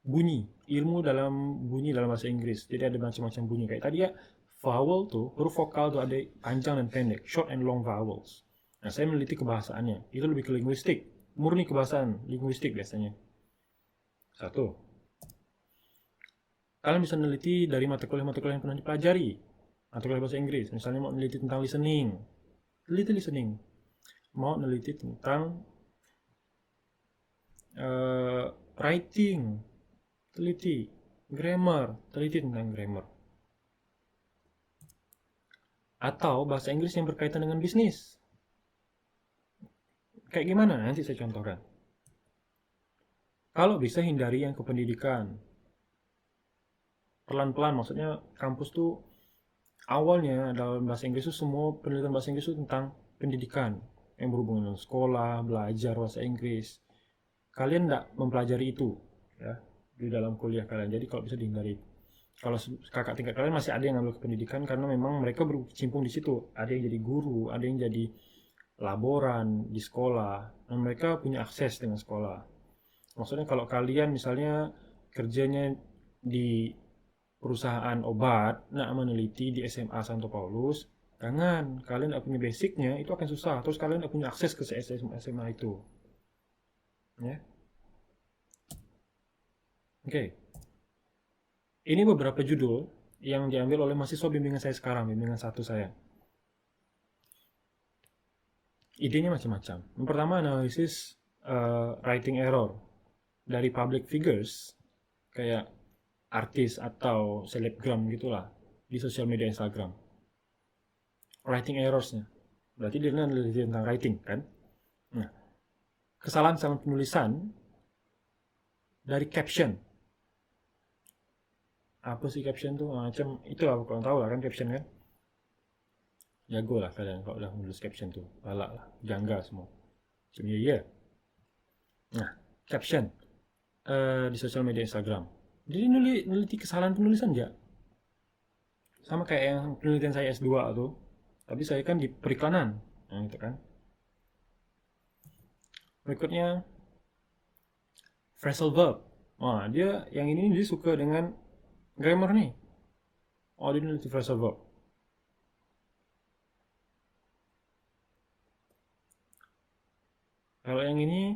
Bunyi. Ilmu dalam bunyi dalam bahasa Inggris. Jadi ada macam-macam bunyi. Kayak tadi ya, vowel tuh, huruf vokal tuh ada panjang dan pendek. Short and long vowels. Nah, saya meneliti kebahasaannya. Itu lebih ke linguistik. Murni kebahasaan. Linguistik biasanya. Satu. Kalian bisa meneliti dari mata kuliah yang pernah dipelajari. Mata kuliah bahasa Inggris. Misalnya mau meneliti tentang listening. Teliti listening. Mau meneliti tentang uh, writing. Teliti. Grammar. Teliti tentang grammar. Atau bahasa Inggris yang berkaitan dengan bisnis. Kayak gimana? Nanti saya contohkan. Kalau bisa hindari yang kependidikan. Pelan-pelan, maksudnya kampus tuh awalnya dalam bahasa Inggris itu semua penelitian bahasa Inggris itu tentang pendidikan yang berhubungan dengan sekolah, belajar bahasa Inggris. Kalian tidak mempelajari itu ya di dalam kuliah kalian. Jadi kalau bisa dihindari. Kalau kakak tingkat kalian masih ada yang ngambil pendidikan karena memang mereka berkecimpung di situ. Ada yang jadi guru, ada yang jadi laboran di sekolah, dan mereka punya akses dengan sekolah. Maksudnya kalau kalian misalnya kerjanya di perusahaan obat, nak meneliti di SMA Santo Paulus, jangan, kalian tidak punya basicnya, itu akan susah. Terus kalian tidak punya akses ke SMA itu. Ya. Oke, ini beberapa judul yang diambil oleh mahasiswa bimbingan saya sekarang, bimbingan satu saya. Idenya macam-macam. Yang pertama analisis writing error dari public figures kayak artis atau selebgram gitulah di sosial media Instagram. Writing errorsnya. Berarti dia analisis tentang writing kan? Nah, kesalahan-kesalahan penulisan dari caption. Apa sih caption tuh? Macam itu lah kalian tahu lah kan caption kan? Jago lah kalian kalau udah menulis caption tuh. Balak lah, jangga semua. Macam iya. Nah, caption di sosial media Instagram. Jadi neliti kesalahan penulisan ya. Sama kayak yang penelitian saya S2 tuh. Tapi saya kan di periklanan. Nah, itu kan. Berikutnya phrasal verb. Wah, dia yang ini dia suka dengan grammar nih. Oh, dia neliti phrasal verb. Kalau yang ini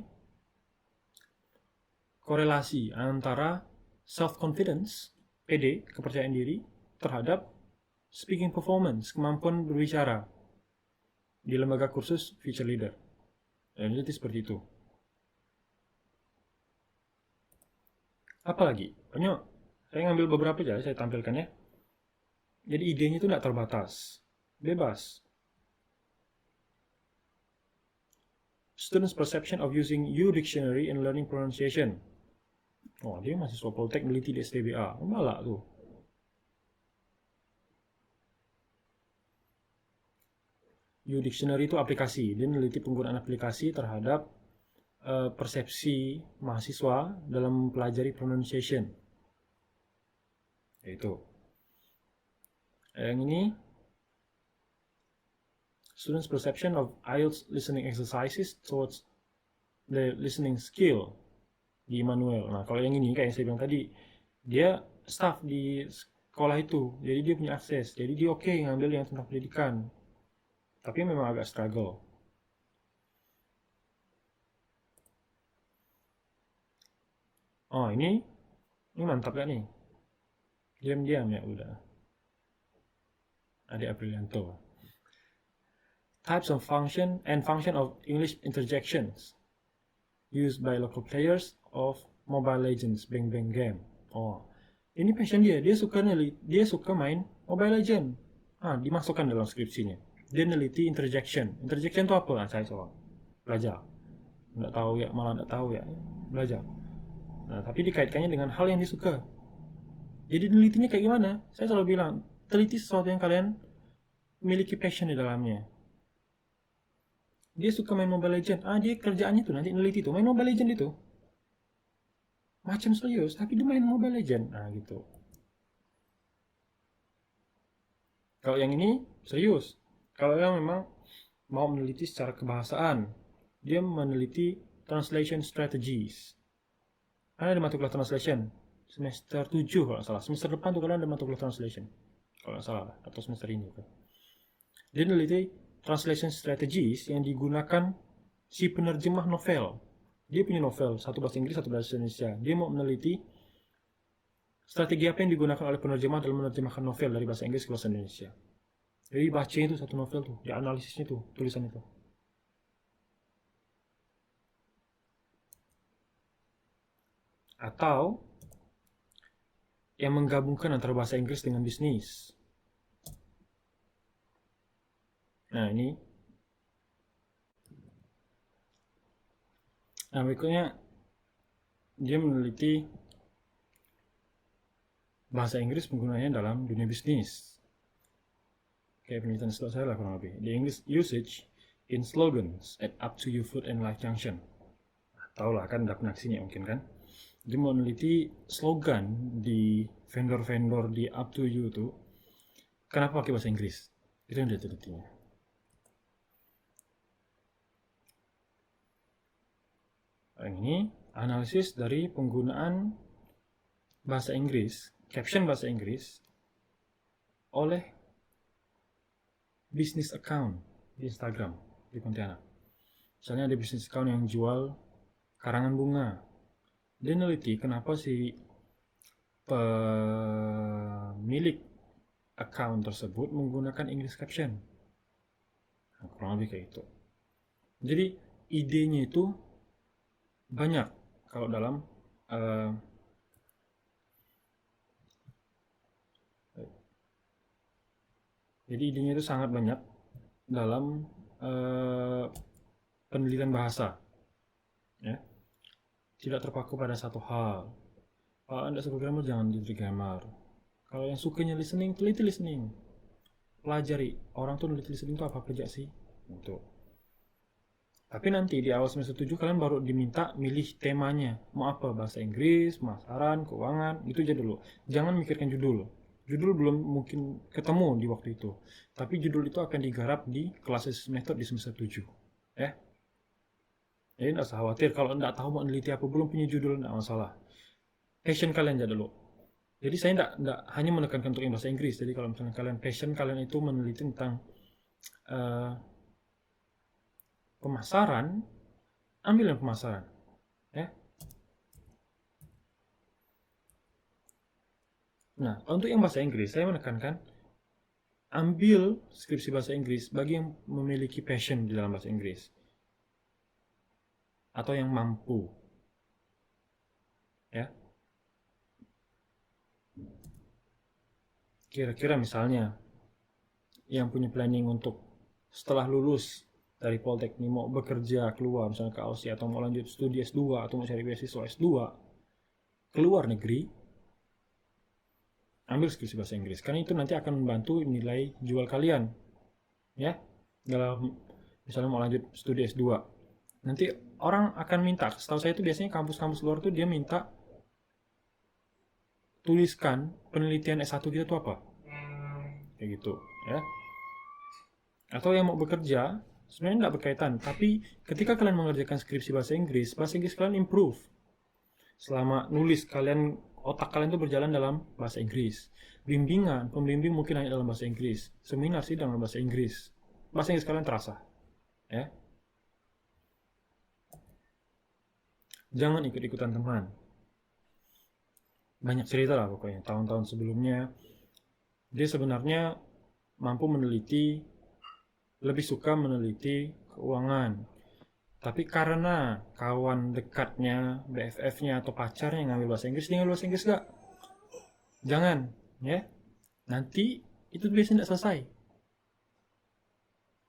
korelasi antara self-confidence, PD, kepercayaan diri, terhadap speaking performance, kemampuan berbicara di lembaga kursus Future Leader. Jadi seperti itu. Apalagi? Banyak. Saya ngambil beberapa aja, saya tampilkan ya. Jadi idenya itu tidak terbatas. Bebas. Students' perception of using U dictionary in learning pronunciation. Oh, dia mahasiswa Poltek meneliti di STBA. Malah tuh. U dictionary itu aplikasi. Dia meneliti penggunaan aplikasi terhadap persepsi mahasiswa dalam mempelajari pronunciation. Yaitu. Yang ini students' perception of IELTS listening exercises towards the listening skill di Immanuel. Nah, kalau yang ini kayak yang saya bilang tadi, dia staff di sekolah itu, jadi dia punya akses, jadi dia oke ngambil yang tentang pendidikan, tapi memang agak struggle. Oh, ini mantap gak nih? Diam-diam ya udah. Adik Aprilianto. Types of function and function of English interjections used by local players of Mobile Legends Bang Bang Game. Oh, ini passion dia. Dia suka main Mobile Legend. Dimasukkan dalam skripsinya. Dia neliti interjection. Interjection itu apa? Saya coba belajar. Nggak tahu ya, malah nggak tahu ya. Belajar. Nah, tapi dikaitkannya dengan hal yang disuka. Jadi nelitinya kayak gimana? Saya selalu bilang, teliti sesuatu yang kalian memiliki passion di dalamnya. Dia suka main Mobile Legend. Dia kerjaannya tuh nanti neliti tuh, main Mobile Legend itu. Macam serius, tapi dia main Mobile Legend. Gitu. Kalau yang ini serius. Kalau yang memang mau meneliti secara kebahasaan, dia meneliti translation strategies. Ada mata kuliah translation semester 7 kalau salah. Semester depan tuh kalian ada mata kuliah translation. Kalau salah, atau semester ini tuh. Dia meneliti translation strategies yang digunakan si penerjemah novel. Dia punya novel, satu bahasa Inggris, satu bahasa Indonesia. Dia mau meneliti strategi apa yang digunakan oleh penerjemah dalam menerjemahkan novel dari bahasa Inggris ke bahasa Indonesia. Jadi baca itu satu novel tuh, dia analisisnya tuh, tulisan itu. Atau yang menggabungkan antara bahasa Inggris dengan bisnis. Nah, ini. Nah, berikutnya dia meneliti bahasa Inggris penggunanya dalam dunia bisnis. Kayak penelitian setelah saya lah kurang lebih. The English usage in slogans at Up to You Food and Life Junction. Tahu lah kan, udah pernah kesini mungkin kan. Dia mau meneliti slogan di vendor-vendor di Up to You tuh. Kenapa pakai bahasa Inggris? Itu yang dia telitinya. Ini analisis dari penggunaan bahasa Inggris, caption bahasa Inggris oleh bisnis account di Instagram di Pontianak. Misalnya ada bisnis account yang jual karangan bunga. Dia neliti kenapa si pemilik account tersebut menggunakan English caption. Kurang lebih kayak itu. Jadi idenya itu banyak kalau dalam jadi idenya itu sangat banyak dalam penelitian bahasa, ya. Tidak terpaku pada satu hal. Kalau Anda suka grammar, jangan teliti grammar. Kalau yang sukanya listening, teliti listening. Pelajari orang tuh neliti listening itu apa aja sih? Untuk. Tapi nanti di awal semester 7 kalian baru diminta milih temanya. Mau apa? Bahasa Inggris, pemasaran, keuangan, itu aja dulu. Jangan mikirkan judul. Judul belum mungkin ketemu di waktu itu. Tapi judul itu akan digarap di kelas method di semester 7. Ya. Jadi tidak usah khawatir kalau tidak tahu mau meneliti apa, belum punya judul, tidak masalah. Passion kalian aja dulu. Jadi saya tidak hanya menekankan untuk yang bahasa Inggris. Jadi kalau misalnya kalian passion kalian itu meneliti tentang pemasaran, ambil yang pemasaran, ya. Nah, untuk yang bahasa Inggris, saya menekankan ambil skripsi bahasa Inggris bagi yang memiliki passion di dalam bahasa Inggris atau yang mampu, ya. Kira-kira misalnya yang punya planning untuk setelah lulus dari Politeknik mau bekerja keluar misalnya ke Aussie atau mau lanjut studi S2 atau mau cari beasiswa S2 keluar negeri, ambil skripsi bahasa Inggris karena itu nanti akan membantu nilai jual kalian, ya, dalam misalnya mau lanjut studi S2. Nanti orang akan minta, setahu saya itu biasanya kampus-kampus luar tuh dia minta tuliskan penelitian S1 kita tuh apa, kayak gitu, ya. Atau yang mau bekerja sebenarnya tidak berkaitan, tapi ketika kalian mengerjakan skripsi bahasa Inggris kalian improve. Selama nulis kalian, otak kalian tuh berjalan dalam bahasa Inggris. Pembimbing mungkin hanya dalam bahasa Inggris. Seminar sih dalam bahasa Inggris. Bahasa Inggris kalian terasa, ya. Jangan ikut-ikutan teman. Banyak cerita lah pokoknya. Tahun-tahun sebelumnya dia sebenarnya lebih suka meneliti keuangan. Tapi karena kawan dekatnya, BFF-nya atau pacarnya yang ngambil bahasa Inggris, dia ngambil bahasa Inggris gak? Jangan, ya. Nanti itu biasanya tidak selesai.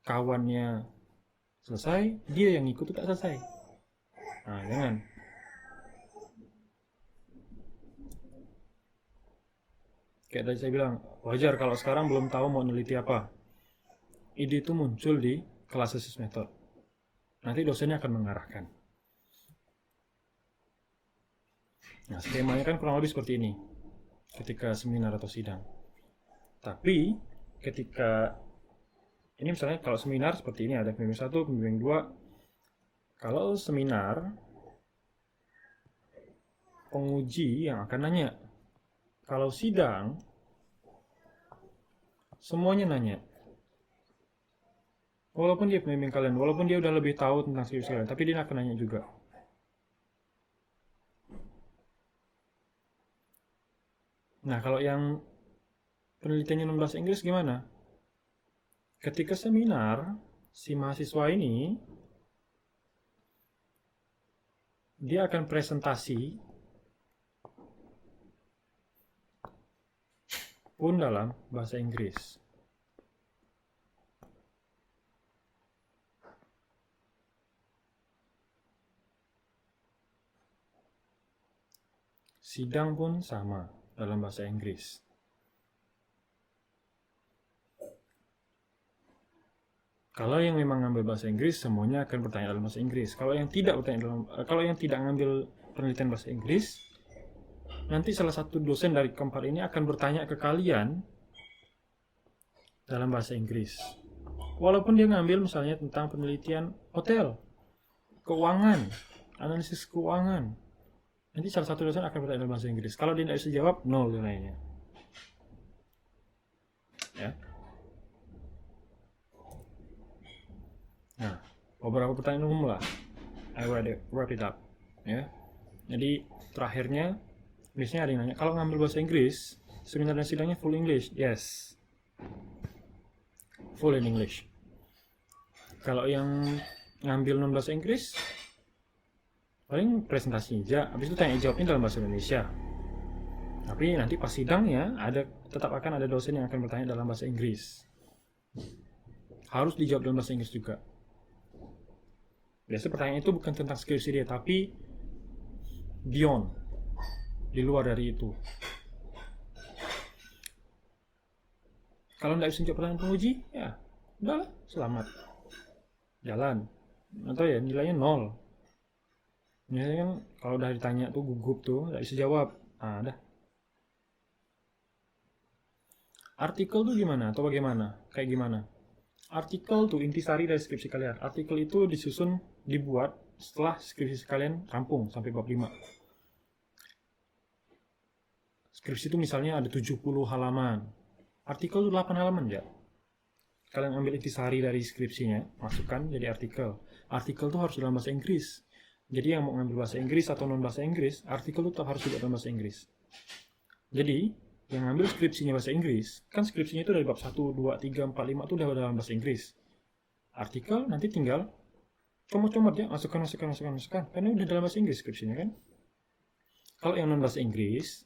Kawannya selesai, dia yang ikut tidak selesai. Nah, jangan. Kayak tadi saya bilang, wajar kalau sekarang belum tahu mau neliti apa. Ide itu muncul di kelas assessment method. Nanti dosennya akan mengarahkan. Nah, skemanya kan kurang lebih seperti ini ketika seminar atau sidang. Tapi ketika ini misalnya kalau seminar seperti ini ada pembimbing 1, pembimbing 2. Kalau seminar penguji yang akan nanya. Kalau sidang semuanya nanya. Walaupun dia pembimbing kalian, walaupun dia udah lebih tahu tentang skripsi kalian, tapi dia akan nanya juga. Nah, kalau yang penelitiannya non bahasa Inggris gimana? Ketika seminar, si mahasiswa ini dia akan presentasi pun dalam bahasa Inggris. Sidang pun sama dalam bahasa Inggris. Kalau yang memang ngambil bahasa Inggris, semuanya akan bertanya dalam bahasa Inggris. Kalau yang tidak ngambil penelitian bahasa Inggris, nanti salah satu dosen dari keempat ini akan bertanya ke kalian dalam bahasa Inggris. Walaupun dia ngambil misalnya tentang penelitian hotel, keuangan, analisis keuangan, nanti salah satu dosen akan bertanya dalam bahasa Inggris. Kalau dia tidak bisa jawab, 0 nilainya. Ya. Nah, beberapa pertanyaan umum lah. I wrap it up. Ya. Jadi terakhirnya biasanya ada yang nanya, kalau ngambil bahasa Inggris, seminar dan sidangnya full English? Yes. Full in English. Kalau yang ngambil non bahasa Inggris, paling presentasi aja, habis itu tanya jawabnya dalam bahasa Indonesia. Tapi nanti pas sidangnya tetap akan ada dosen yang akan bertanya dalam bahasa Inggris. Harus dijawab dalam bahasa Inggris juga. Biasanya pertanyaan itu bukan tentang skripsi dia, tapi beyond, di luar dari itu. Kalau tidak bisa jawab pertanyaan penguji, ya udahlah, selamat, jalan. Atau ya nilainya 0. Nilainya kan kalau udah ditanya tuh gugup tuh, tidak bisa jawab. Ah, dah. Artikel tuh gimana atau bagaimana? Kayak gimana? Artikel tuh intisari dari skripsi kalian. Artikel itu dibuat setelah skripsi kalian rampung sampai bab 5. Skripsi itu misalnya ada 70 halaman. Artikel itu 8 halaman ya. Kalian ambil intisari dari skripsinya, masukkan jadi artikel. Artikel itu harus dalam bahasa Inggris. Jadi yang mau ngambil bahasa Inggris atau non bahasa Inggris, artikel itu tetap harus juga dalam bahasa Inggris. Jadi yang ngambil skripsinya bahasa Inggris, kan skripsinya itu dari bab 1, 2, 3, 4, 5 itu udah dalam bahasa Inggris. Artikel nanti tinggal comot-comot ya, masukkan, karena udah dalam bahasa Inggris skripsinya kan. Kalau yang non bahasa Inggris,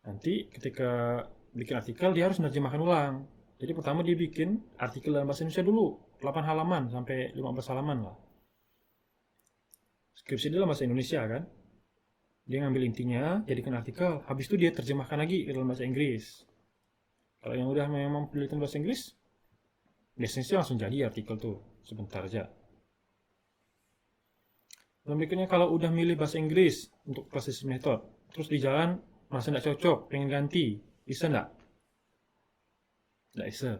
nanti ketika bikin artikel dia harus menerjemahkan ulang. Jadi pertama dia bikin artikel dalam bahasa Indonesia dulu, 8 halaman sampai 15 halaman lah. Skripsi dalam bahasa Indonesia kan. Dia ngambil intinya, jadikan artikel, habis itu dia terjemahkan lagi ke dalam bahasa Inggris. Kalau yang udah memang penelitian bahasa Inggris, biasanya sih langsung jadi artikel tuh, sebentar aja. Dan berikutnya kalau udah milih bahasa Inggris untuk classical method, terus di jalan merasa nggak cocok, pengen ganti, bisa nggak? Nggak bisa.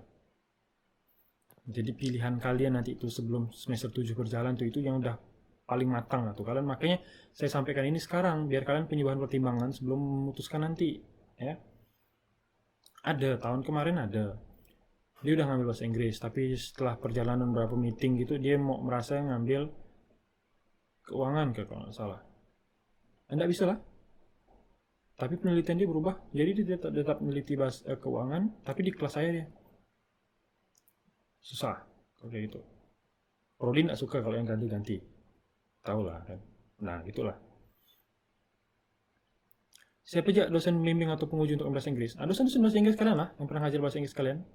Jadi pilihan kalian nanti itu sebelum semester 7 berjalan tuh itu yang udah paling matang lah tuh kalian. Makanya saya sampaikan ini sekarang biar kalian punya bahan pertimbangan sebelum memutuskan nanti ya. Ada tahun kemarin ada dia udah ngambil bahasa Inggris tapi setelah perjalanan beberapa meeting gitu dia mau merasa ngambil keuangan kalau nggak salah. Anda bisa lah. Tapi penelitian dia berubah. Jadi dia tetap meneliti bahasa keuangan tapi di kelas saya dia. Susah kalau kayak gitu. Prodi nggak suka kalau yang ganti-ganti. Tahu lah kan. Nah, gitulah. Siapa aja dosen bimbing atau penguji untuk bahasa Inggris? Dosen-dosen bahasa Inggris kalian lah, yang pernah ngajar bahasa Inggris kalian.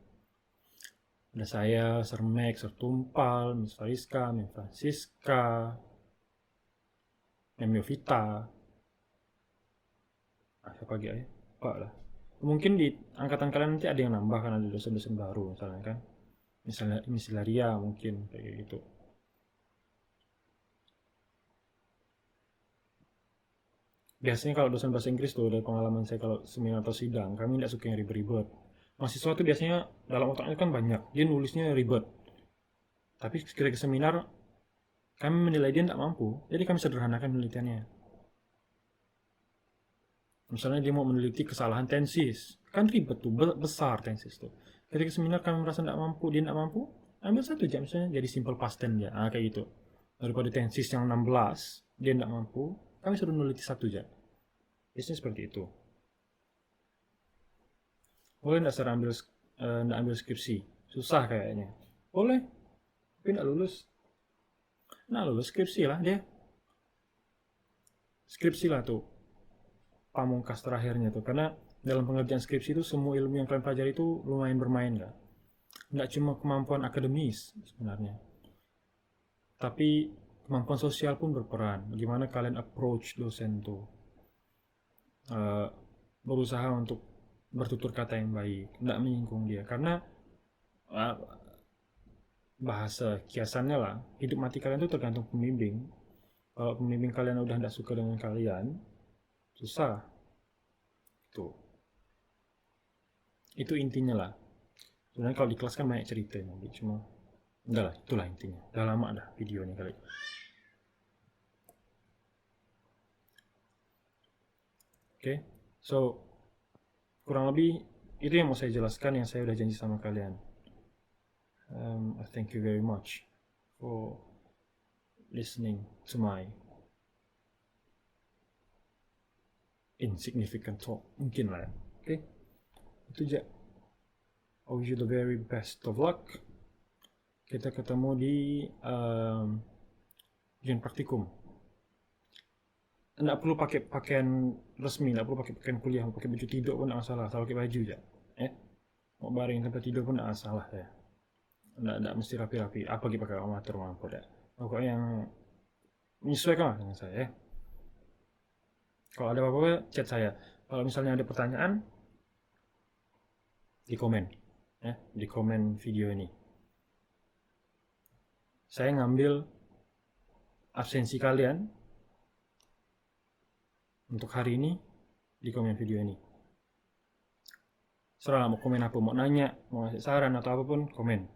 Ada saya, Sir Max, Sir Tumpal, Miss Fariska, Miss Francisca, Mem Yovita. Siapa lagi ya? Pak lah. Mungkin di angkatan kalian nanti ada yang nambah kan ada dosen-dosen baru misalnya kan. Misalnya Miss Hilaria mungkin kayak gitu. Biasanya kalau dosen bahasa Inggris tuh dari pengalaman saya kalau seminar atau sidang, kami tidak suka yang ribet-ribet. Mahasiswa tuh biasanya dalam otaknya kan banyak, dia nulisnya ribet. Tapi ketika seminar, kami menilai dia tidak mampu, jadi kami sederhanakan penelitiannya. Misalnya dia mau meneliti kesalahan tensis, kan ribet tuh, besar tensis tuh. Ketika seminar kami merasa tidak mampu, dia tidak mampu, ambil satu jam misalnya jadi simple past tense ya, kayak gitu. Daripada tensis yang 16, dia tidak mampu, kami suruh meneliti satu jam. Biasanya seperti itu. Boleh nggak saya ambil skripsi? Susah kayaknya. Boleh, tapi nggak lulus. Nah lulus skripsi lah dia. Skripsi lah tuh pamungkas terakhirnya tuh. Karena dalam pengerjaan skripsi itu semua ilmu yang kalian pelajari itu lumayan bermain kan. Nggak cuma kemampuan akademis sebenarnya. Tapi kemampuan sosial pun berperan. Gimana kalian approach dosen tuh. Berusaha untuk bertutur kata yang baik, nggak menyinggung dia. Karena bahasa kiasannya lah, hidup mati kalian itu tergantung pembimbing. Kalau pembimbing kalian udah nggak suka dengan kalian, susah. Itu intinya lah. Sebenarnya kalau di kelas kan banyak cerita nanti, cuma enggak lah, itulah intinya. Udah lama dah videonya kali. Oke, so kurang lebih itu yang mau saya jelaskan yang saya udah janji sama kalian. Thank you very much for listening to my insignificant talk. Mungkin lah ya. Oke, itu aja. I wish you the very best of luck. Kita ketemu di ujian praktikum. Nggak perlu pakai pakaian resmi, nggak perlu pakai pakaian kuliah, pakai baju tidur pun nggak masalah, asal pakai baju aja. Mau baring tempat tidur pun nggak masalah ya. Nggak mesti rapi-rapi. Apa gitu pakai amatir mampu ya. Pokoknya yang menyesuaikan lah dengan saya ya. Kalau ada apa-apa chat saya. Kalau misalnya ada pertanyaan di komen ya, di komen video ini. Saya ngambil absensi kalian untuk hari ini di komen video ini. Serah mau komen apa, mau nanya, mau ngasih saran atau apapun, komen.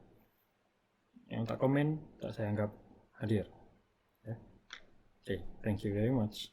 Yang tak komen, tak saya anggap hadir. Ya. Okay, thank you very much.